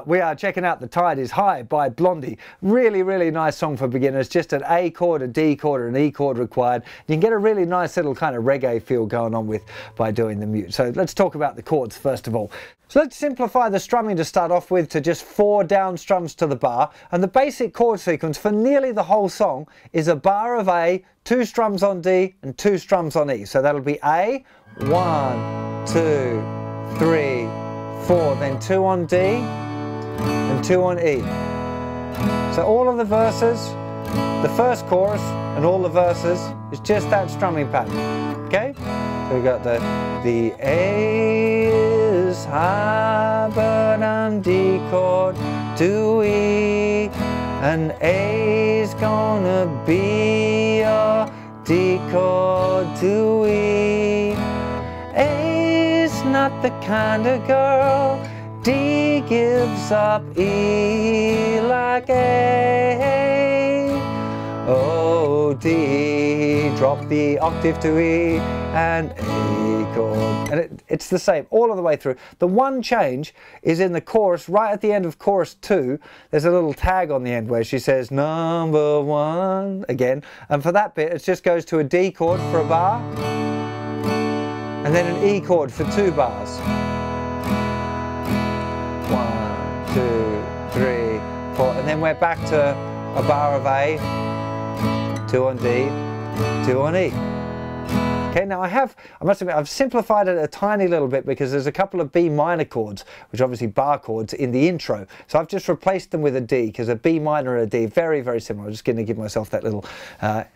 We are checking out The Tide is High by Blondie. Really, really nice song for beginners. Just an A chord, a D chord, and an E chord required. You can get a really nice little kind of reggae feel going on with by doing the mute. So let's talk about the chords first of all. So let's simplify the strumming to start off with to just 4 down strums to the bar. And the basic chord sequence for nearly the whole song is a bar of A, 2 strums on D, and 2 strums on E. So that'll be A, 1, 2, 3, 4, then 2 on D and 2 on E. So all of the verses, the first chorus and all the verses is just that strumming pattern. Okay? So we got the A is high but on D chord to E, and A's gonna be your D chord to E. A's not the kind of girl D gives up E like A. Oh, D, drop the octave to E and A chord. And it's the same all of the way through. The one change is in the chorus, right at the end of chorus 2, there's a little tag on the end where she says number 1 again. And for that bit, it just goes to a D chord for a bar, and then an E chord for 2 bars. 1, 2, 3, 4, and then we're back to a bar of A, 2 on D, 2 on E. Okay, now I must admit, I've simplified it a tiny little bit because there's a couple of B minor chords, which are obviously bar chords, in the intro. So I've just replaced them with a D, because a B minor and a D, very, very similar. I'm just going to give myself that little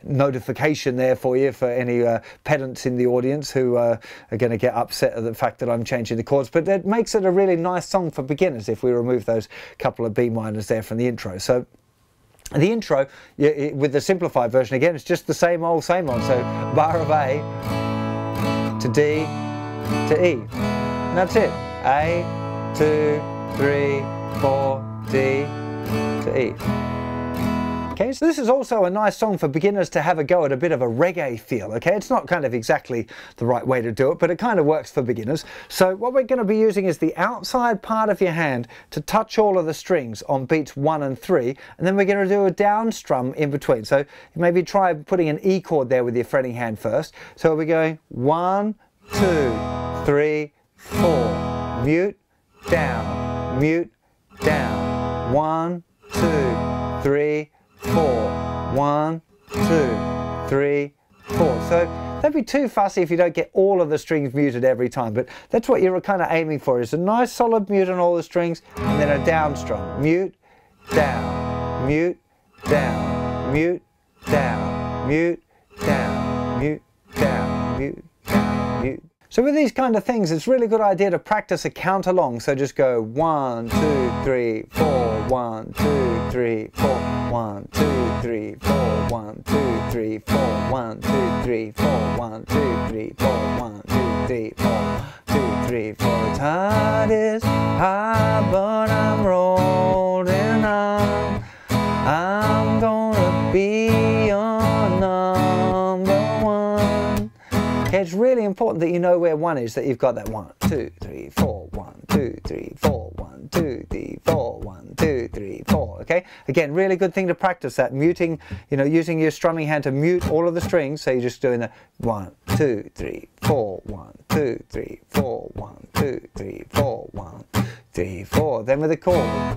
notification there for you, for any pedants in the audience who are going to get upset at the fact that I'm changing the chords. But that makes it a really nice song for beginners if we remove those couple of B minors there from the intro. So the intro, with the simplified version, again, it's just the same old, same old. So bar of A to D to E. And that's it. A, 2, 3, 4, D to E. Okay, so this is also a nice song for beginners to have a go at a bit of a reggae feel, okay? It's not kind of exactly the right way to do it, but it kind of works for beginners. So what we're going to be using is the outside part of your hand to touch all of the strings on beats 1 and 3, and then we're going to do a down strum in between. So maybe try putting an E chord there with your fretting hand first. So we're going 1, 2, 3, 4, mute, down, mute, down, 1, 2, 3, 4, 1, 2, 3, 4. So don't be too fussy if you don't get all of the strings muted every time, but that's what you're kind of aiming for, is a nice solid mute on all the strings and then a down strum. Mute, down, mute, down, mute, down, mute, down, mute, down, mute, down, mute. So with these kind of things, it's a really good idea to practice a count along. So just go 1, 2, 3, 4, 1, 2, 3, 4, 1, 2, 3, 4, 1, 2, 3, 4, 1, 2, 3, 4, 1, 2, 3, 4, 1, 2, 3, 4, 2, 3, 4. The tide is high, but I'm rolling on. I'm gonna be your number 1. Okay, it's really important that you know where 1 is, that you've got that 1, 2, 3, 4, 1, 2, 3, 4, 1, 2, 3, 4, 1, 2, 3, 4. Okay, again, really good thing to practice that muting, using your strumming hand to mute all of the strings. So you're just doing the 1, 2, 3, 4, 1, 2, 3, 4, 1, 2, 3, 4, 1, 3, 4. Then with the chord.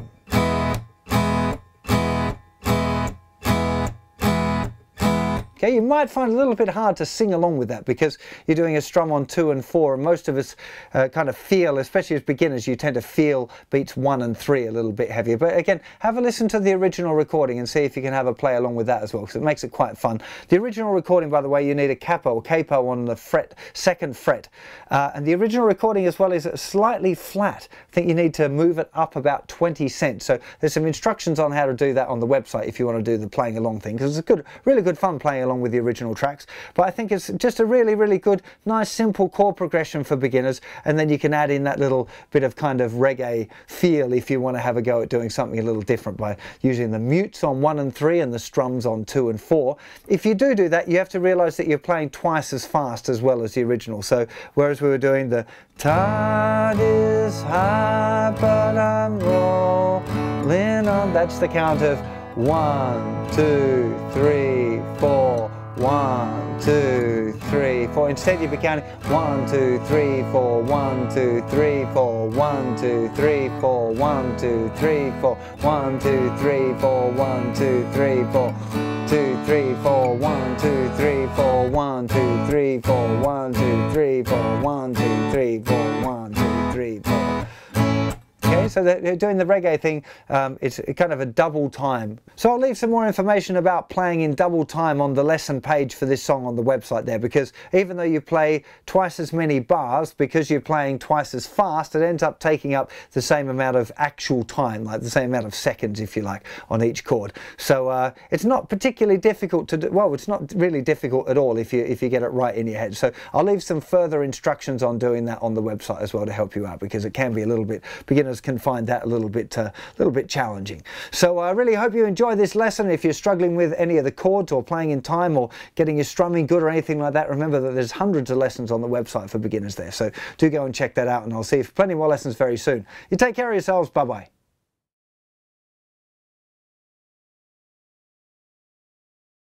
Okay, you might find it a little bit hard to sing along with that because you're doing a strum on 2 and 4, and most of us kind of feel, especially as beginners, you tend to feel beats 1 and 3 a little bit heavier. But again, have a listen to the original recording and see if you can have a play along with that as well, because it makes it quite fun. The original recording, by the way, you need a capo or capo on the second fret. And the original recording as well is slightly flat. I think you need to move it up about 20 cents. So there's some instructions on how to do that on the website if you want to do the playing along thing, because it's really good fun playing along along with the original tracks. But I think it's just a really, really good, nice, simple chord progression for beginners, and then you can add in that little bit of kind of reggae feel if you want to have a go at doing something a little different by using the mutes on 1 and 3 and the strums on 2 and 4. If you do that, you have to realize that you're playing twice as fast as well as the original. So whereas we were doing the tide is high but I'm rolling on, that's the count of 1, 2, 3, 4, 1, 2, 3, 4. Instead you'll be counting 1, 2, 3, 4, 1, 2, 3, 4, 1, 2, 3, 4, 1, 2, 3, 4, 1, 2, 3, 4, 1, 2, 3, 4, 2, 3, 4, 1, 2, 3, 4, 1, 2, 3, 4, 1, 2, 3, 4, 1, 2, 3, 4, 1, 2, 3, 4. Okay, so they're doing the reggae thing, it's kind of a double time. So I'll leave some more information about playing in double time on the lesson page for this song on the website there, because even though you play twice as many bars, because you're playing twice as fast, it ends up taking up the same amount of actual time, like the same amount of seconds, if you like, on each chord. So it's not particularly difficult to do. Well, it's not really difficult at all if you get it right in your head. So I'll leave some further instructions on doing that on the website as well to help you out, because it can be a little bit, beginners can find that a little bit challenging. So I really hope you enjoy this lesson. If you're struggling with any of the chords or playing in time or getting your strumming good or anything like that, remember that there's hundreds of lessons on the website for beginners there. So do go and check that out, and I'll see you for plenty more lessons very soon. You take care of yourselves. Bye bye.